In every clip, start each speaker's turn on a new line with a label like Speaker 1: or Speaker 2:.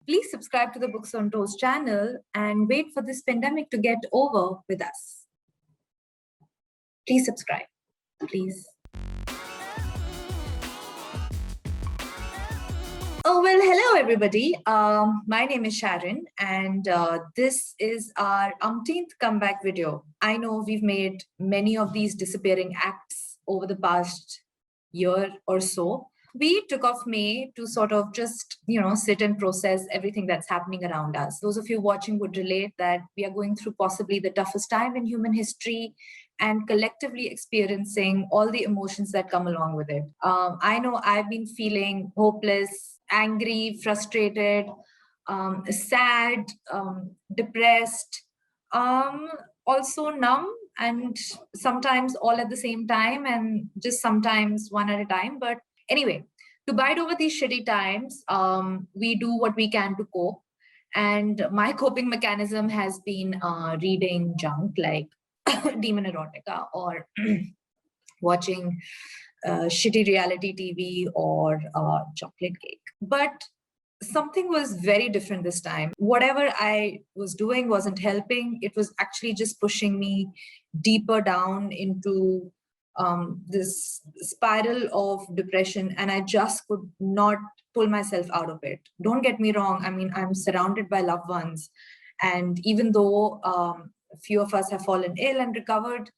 Speaker 1: please subscribe to the Books on Toast channel and wait for this pandemic to get over with us. Please subscribe, please. Oh, well, hello, everybody. My name is Sharin, and this is our umpteenth comeback video. I know we've made many of these disappearing acts over the past year or so. We took off May to sort of just, sit and process everything that's happening around us. Those of you watching would relate that we are going through possibly the toughest time in human history and collectively experiencing all the emotions that come along with it. I know I've been feeling hopeless, angry, frustrated, sad, depressed, also numb, and sometimes all at the same time and just sometimes one at a time. But anyway, to bide over these shitty times, we do what we can to cope. And my coping mechanism has been reading junk like demon erotica or watching shitty reality TV or chocolate cake. But something was very different this time. Whatever I was doing wasn't helping. It was actually just pushing me deeper down into this spiral of depression, and I just could not pull myself out of it. Don't get me wrong. I mean, I'm surrounded by loved ones. And even though a few of us have fallen ill and recovered,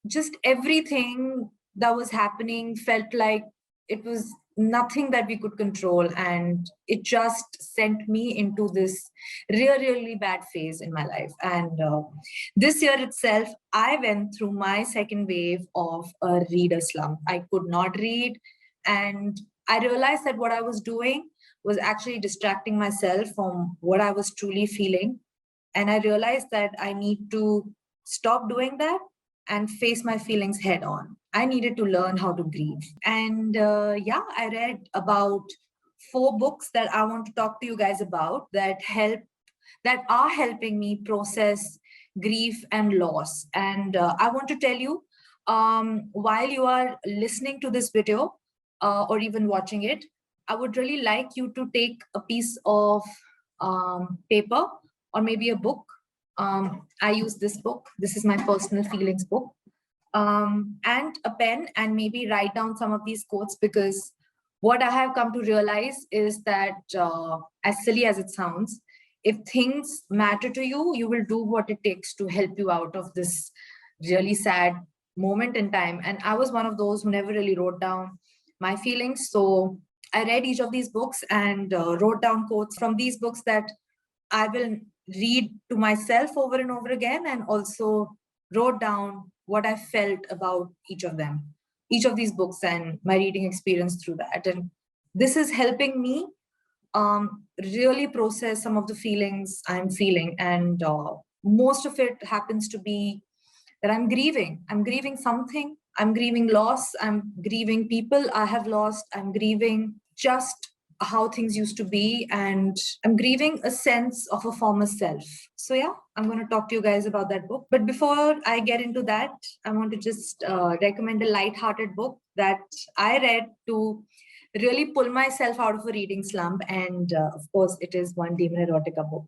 Speaker 1: just everything that was happening felt like it was nothing that we could control. And it just sent me into this really bad phase in my life. And this year itself, I went through my second wave of a reader slump. I could not read. And I realized that what I was doing was actually distracting myself from what I was truly feeling. And I realized that I need to stop doing that and face my feelings head on. I needed to learn how to grieve. And I read about 4 books that I want to talk to you guys about that are helping me process grief and loss. And I want to tell you, while you are listening to this video or even watching it, I would really like you to take a piece of paper or maybe a book. I use this book. This is my personal feelings book. And a pen, and maybe write down some of these quotes, because what I have come to realize is that as silly as it sounds, if things matter to you, you will do what it takes to help you out of this really sad moment in time. And I was one of those who never really wrote down my feelings. So I read each of these books and wrote down quotes from these books that I will read to myself over and over again, and also wrote down what I felt about each of these books, and my reading experience through that. And this is helping me really process some of the feelings I'm feeling. And most of it happens to be that I'm grieving. I'm grieving something. I'm grieving loss. I'm grieving people I have lost. I'm grieving just how things used to be, and I'm grieving a sense of a former self. So yeah, I'm going to talk to you guys about that book. But before I get into that, I want to just recommend a light-hearted book that I read to really pull myself out of a reading slump. And of course, it is one demon erotica book.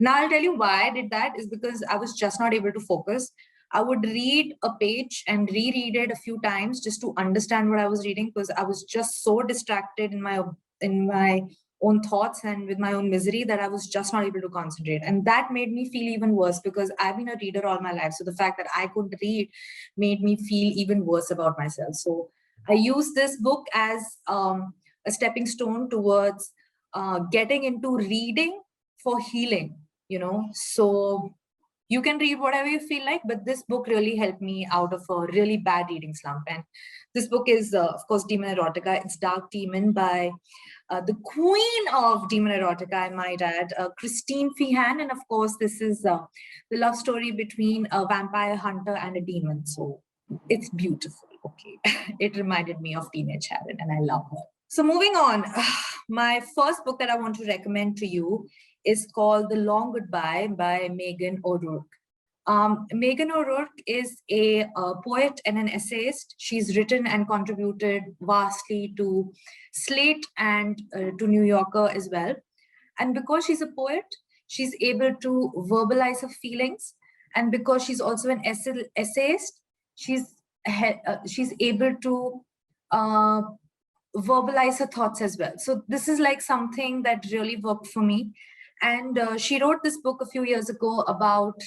Speaker 1: Now I'll tell you why I did that is because I was just not able to focus. I would read a page and reread it a few times just to understand what I was reading, because I was just so distracted in my own thoughts and with my own misery that I was just not able to concentrate. And that made me feel even worse, because I've been a reader all my life. So the fact that I couldn't read made me feel even worse about myself. So I used this book as a stepping stone towards getting into reading for healing, So you can read whatever you feel like, but this book really helped me out of a really bad reading slump. And this book is, of course, Demon Erotica. It's Dark Demon by the queen of Demon Erotica, I might add, Christine Feehan. And of course, this is the love story between a vampire hunter and a demon. So it's beautiful, okay? It reminded me of teenage Sharin, and I love her. So moving on, my first book that I want to recommend to you is called The Long Goodbye by Meghan O'Rourke. Meghan O'Rourke is a poet and an essayist. She's written and contributed vastly to Slate and to New Yorker as well. And because she's a poet, she's able to verbalize her feelings. And because she's also an essayist, she's able to uh, verbalize her thoughts as well. So this is like something that really worked for me. And she wrote this book a few years ago about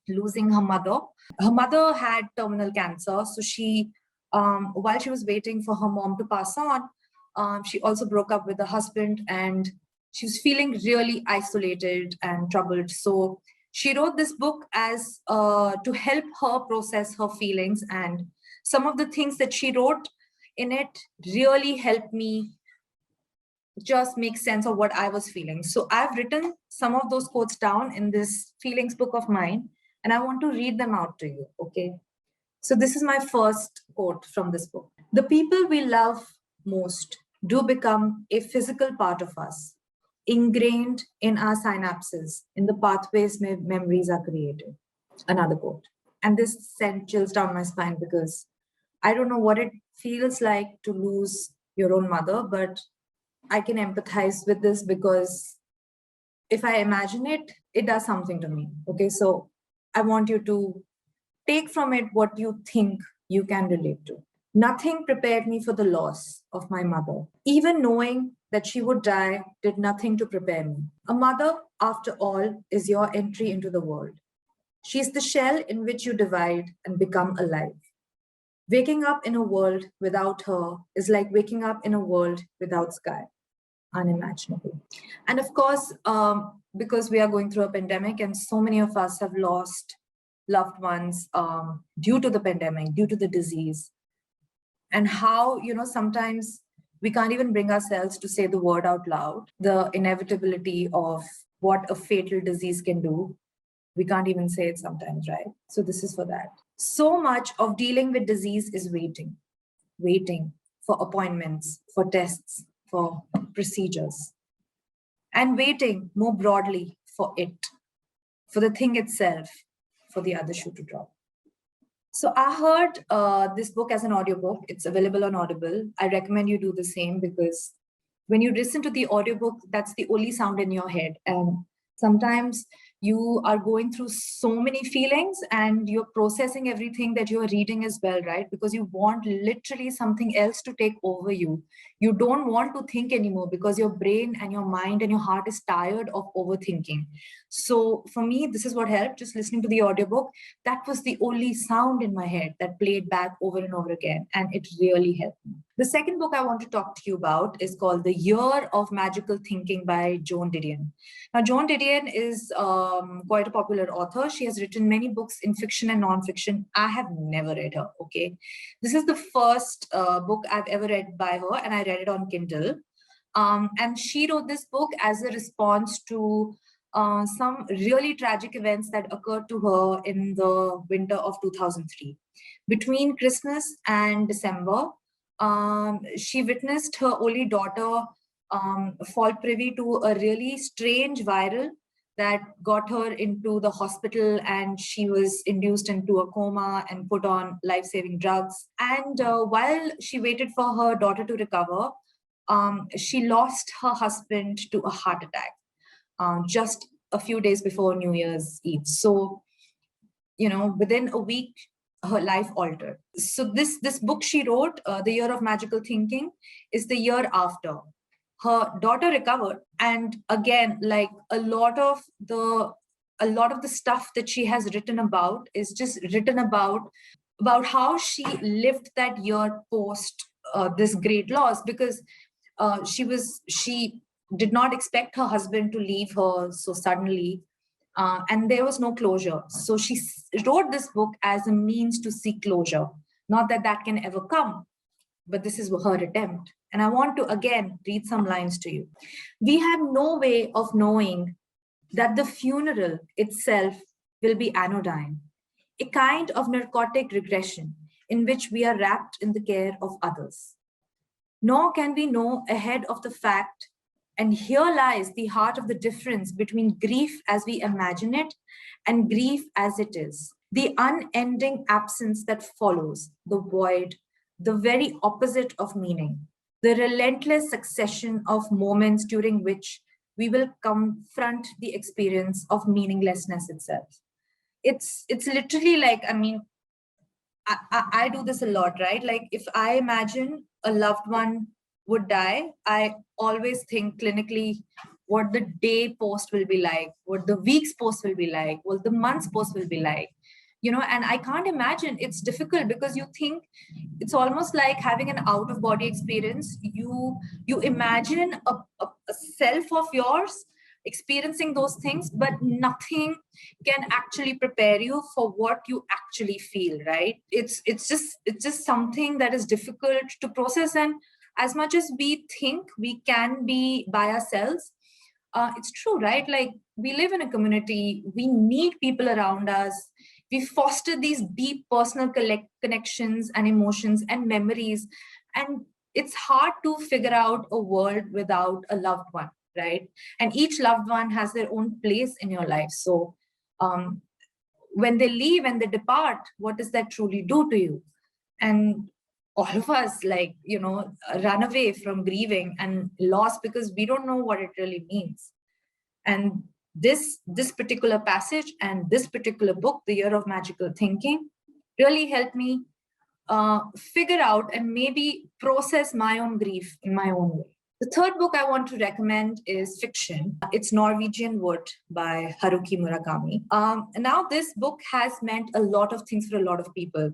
Speaker 1: losing her mother. Her mother had terminal cancer. So she, while she was waiting for her mom to pass on, she also broke up with her husband, and she was feeling really isolated and troubled. So she wrote this book as to help her process her feelings. And some of the things that she wrote in it really helped me just make sense of what I was feeling. So I've written some of those quotes down in this feelings book of mine, and I want to read them out to you, okay? So this is my first quote from this book. The people we love most do become a physical part of us, ingrained in our synapses, in the pathways memories are created. Another quote. And this sent chills down my spine because I don't know what it feels like to lose your own mother, but I can empathize with this because if I imagine it, it does something to me. Okay, so I want you to take from it what you think you can relate to. Nothing prepared me for the loss of my mother. Even knowing that she would die did nothing to prepare me. A mother, after all, is your entry into the world. She is the shell in which you divide and become alive. Waking up in a world without her is like waking up in a world without sky. Unimaginable. And of course, because we are going through a pandemic and so many of us have lost loved ones due to the pandemic, due to the disease, and how, sometimes we can't even bring ourselves to say the word out loud, the inevitability of what a fatal disease can do. We can't even say it sometimes, right? So this is for that. So much of dealing with disease is waiting for appointments, for tests, for procedures, and waiting more broadly for it, for the thing itself, for the other shoe to drop. So I heard this book as an audiobook. It's available on Audible. I recommend you do the same because when you listen to the audiobook, that's the only sound in your head. And sometimes you are going through so many feelings and you're processing everything that you're reading as well, right? Because you want literally something else to take over you. You don't want to think anymore because your brain and your mind and your heart is tired of overthinking. So for me, this is what helped, just listening to the audiobook. That was the only sound in my head that played back over and over again. And it really helped me. The second book I want to talk to you about is called The Year of Magical Thinking by Joan Didion. Now, Joan Didion is quite a popular author. She has written many books in fiction and non-fiction. I have never read her, okay? This is the first book I've ever read by her, and I read it on Kindle. And she wrote this book as a response to some really tragic events that occurred to her in the winter of 2003. Between Christmas and December, she witnessed her only daughter fall privy to a really strange viral that got her into the hospital, and she was induced into a coma and put on life-saving drugs. And while she waited for her daughter to recover, she lost her husband to a heart attack just a few days before New Year's Eve. So, within a week, her life altered. So this book she wrote, The Year of Magical Thinking, is the year after. Her daughter recovered, and again, like a lot of the stuff that she has written about is just written about how she lived that year post this great loss, because she did not expect her husband to leave her so suddenly. And there was no closure. So she wrote this book as a means to seek closure. Not that that can ever come, but this is her attempt. And I want to again read some lines to you. We have no way of knowing that the funeral itself will be anodyne, a kind of narcotic regression in which we are wrapped in the care of others. Nor can we know ahead of the fact. And here lies the heart of the difference between grief as we imagine it and grief as it is. The unending absence that follows, the void, the very opposite of meaning, the relentless succession of moments during which we will confront the experience of meaninglessness itself. It's literally like, I mean, I do this a lot, right? Like if I imagine a loved one would die, I always think clinically what the day post will be like, what the week's post will be like, what the month's post will be like, you know. And I can't imagine. It's difficult because you think it's almost like having an out of body experience. You imagine a self of yours experiencing those things, but nothing can actually prepare you for what you actually feel, right? It's just something that is difficult to process. And as much as we think we can be by ourselves, it's true, right? Like we live in a community, we need people around us, we foster these deep personal connections and emotions and memories, and it's hard to figure out a world without a loved one, right? And each loved one has their own place in your life. So um, when they leave and they depart, what does that truly do to you? And all of us, like, you know, run away from grieving and loss because we don't know what it really means. And this particular passage and this particular book, The Year of Magical Thinking, really helped me figure out and maybe process my own grief in my own way. The third book I want to recommend is fiction. It's Norwegian Wood by Haruki Murakami. Now, this book has meant a lot of things for a lot of people.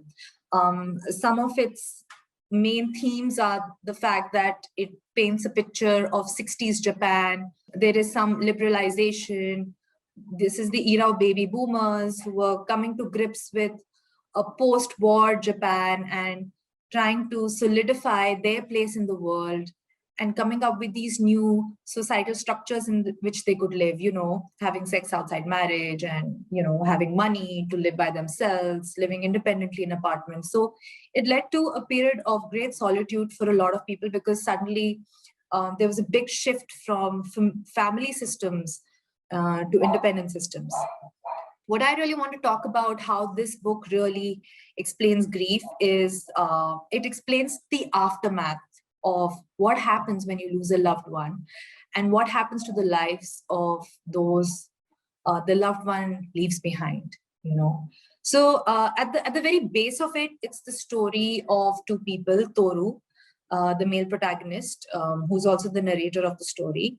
Speaker 1: Some of its main themes are the fact that it paints a picture of 60s Japan. There is some liberalization. This is the era of baby boomers who were coming to grips with a post-war Japan and trying to solidify their place in the world and coming up with these new societal structures in which they could live, you know, having sex outside marriage and, you know, having money to live by themselves, living independently in apartments. So it led to a period of great solitude for a lot of people because suddenly there was a big shift from family systems to independent systems. What I really want to talk about, how this book really explains grief, is it explains the aftermath of what happens when you lose a loved one and what happens to the lives of those the loved one leaves behind, you know. So at the very base of it, it's the story of two people, Toru, the male protagonist, who's also the narrator of the story.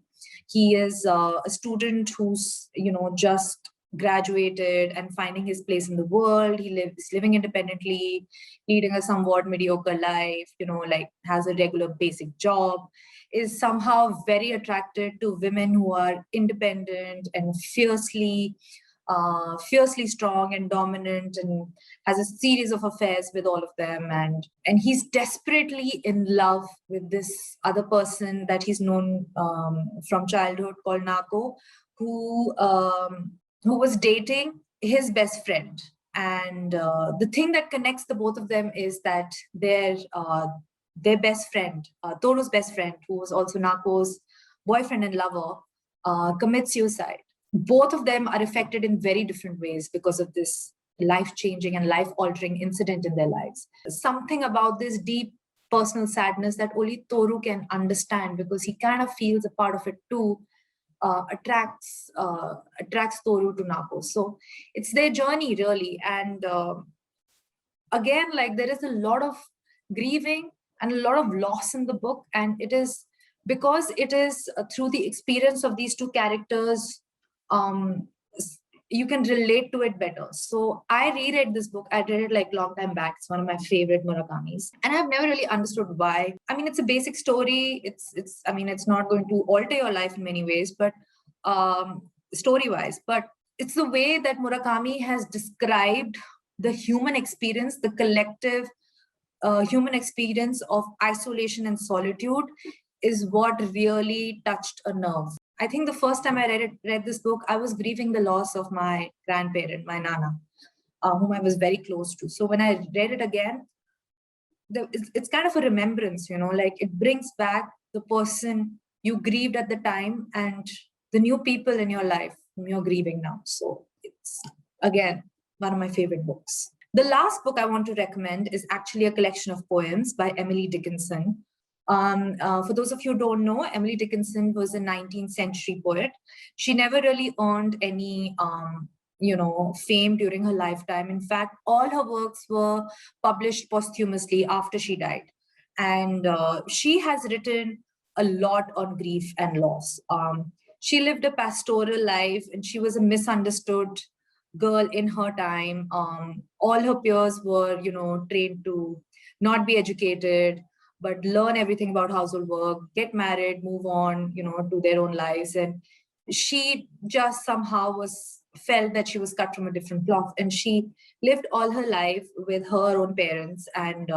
Speaker 1: He is a student who's, you know, just graduated and finding his place in the world. He lives living independently, leading a somewhat mediocre life, you know, like has a regular basic job, is somehow very attracted to women who are independent and fiercely strong and dominant, and has a series of affairs with all of them. And he's desperately in love with this other person that he's known from childhood, called Nako, who was dating his best friend. And the thing that connects the both of them is that their best friend, Toru's best friend, who was also Nako's boyfriend and lover, commits suicide. Both of them are affected in very different ways because of this life-changing and life-altering incident in their lives. Something about this deep personal sadness that only Toru can understand, because he kind of feels a part of it too, attracts Toru to Nako. So it's their journey really. And again, like there is a lot of grieving and a lot of loss in the book, and it is because it is through the experience of these two characters, you can relate to it better. So I reread this book. I read it like long time back. It's one of my favorite Murakami's, and I've never really understood why. I mean, it's a basic story. I mean, it's not going to alter your life in many ways, but story-wise. But it's the way that Murakami has described the human experience, the collective human experience of isolation and solitude, is what really touched a nerve. I think the first time I read this book, I was grieving the loss of my grandparent, my Nana, whom I was very close to. So when I read it again, it's kind of a remembrance, you know, like it brings back the person you grieved at the time and the new people in your life whom you're grieving now. So it's, again, one of my favorite books. The last book I want to recommend is actually a collection of poems by Emily Dickinson. For those of you who don't know, Emily Dickinson was a 19th century poet. She never really earned any fame during her lifetime. In fact, all her works were published posthumously after she died. And she has written a lot on grief and loss. She lived a pastoral life, and she was a misunderstood girl in her time. All her peers were, trained to not be educated, but learn everything about household work, get married, move on, to their own lives. And she just somehow felt that she was cut from a different cloth, and she lived all her life with her own parents. And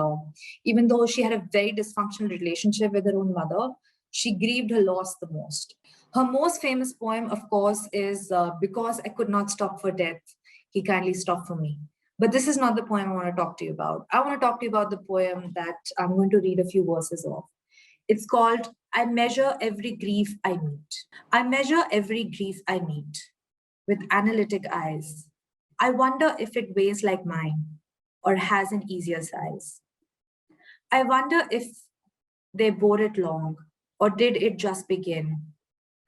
Speaker 1: even though she had a very dysfunctional relationship with her own mother, she grieved her loss the most. Her most famous poem, of course, is Because I Could Not Stop for Death, He Kindly Stopped for Me. But this is not the poem I want to talk to you about. I want to talk to you about the poem that I'm going to read a few verses of. It's called I Measure Every Grief I Meet. I measure every grief I meet with analytic eyes. I wonder if it weighs like mine or has an easier size. I wonder if they bore it long or did it just begin.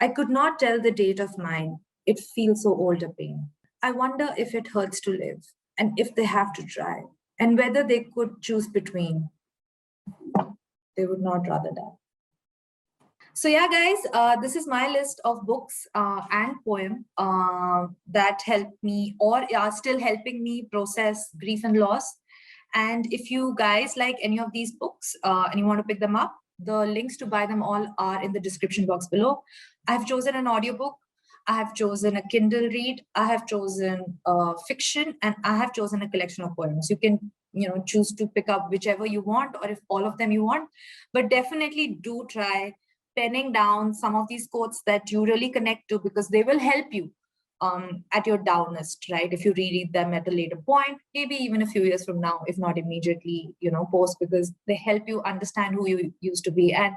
Speaker 1: I could not tell the date of mine. It feels so old a pain. I wonder if it hurts to live and if they have to try and whether they could choose between. They would not rather die. So yeah, guys, this is my list of books and poem that helped me or are still helping me process grief and loss. And if you guys like any of these books and you want to pick them up, the links to buy them all are in the description box below. I've chosen an audiobook, I have chosen a Kindle read, I have chosen fiction, and I have chosen a collection of poems. You can choose to pick up whichever you want, or if all of them you want, but definitely do try penning down some of these quotes that you really connect to, because they will help you at your downest, right? If you reread them at a later point, maybe even a few years from now, if not immediately, post, because they help you understand who you used to be. And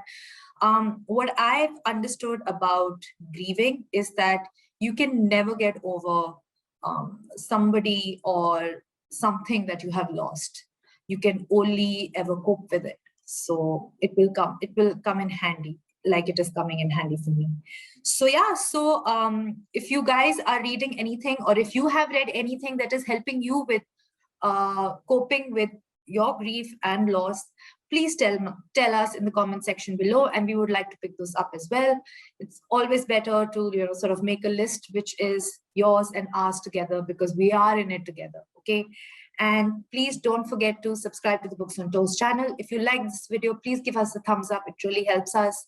Speaker 1: what I've understood about grieving is that you can never get over somebody or something that you have lost. You can only ever cope with it. So it will come in handy, like it is coming in handy for me. So yeah, so if you guys are reading anything, or if you have read anything that is helping you with coping with your grief and loss, please tell us in the comment section below, and we would like to pick those up as well. It's always better to sort of make a list which is yours and ours together, because we are in it together. Okay. And please don't forget to subscribe to the Books on Toast channel. If you like this video, please give us a thumbs up. It really helps us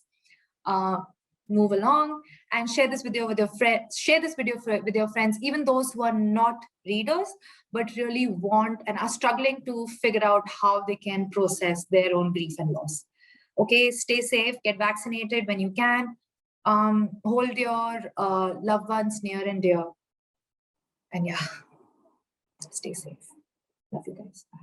Speaker 1: move along. And share this video with your friends. Share this video with your friends, even those who are not readers, but really want and are struggling to figure out how they can process their own grief and loss. Okay, stay safe, get vaccinated when you can. Hold your loved ones near and dear. And yeah, stay safe. Love you guys. Bye.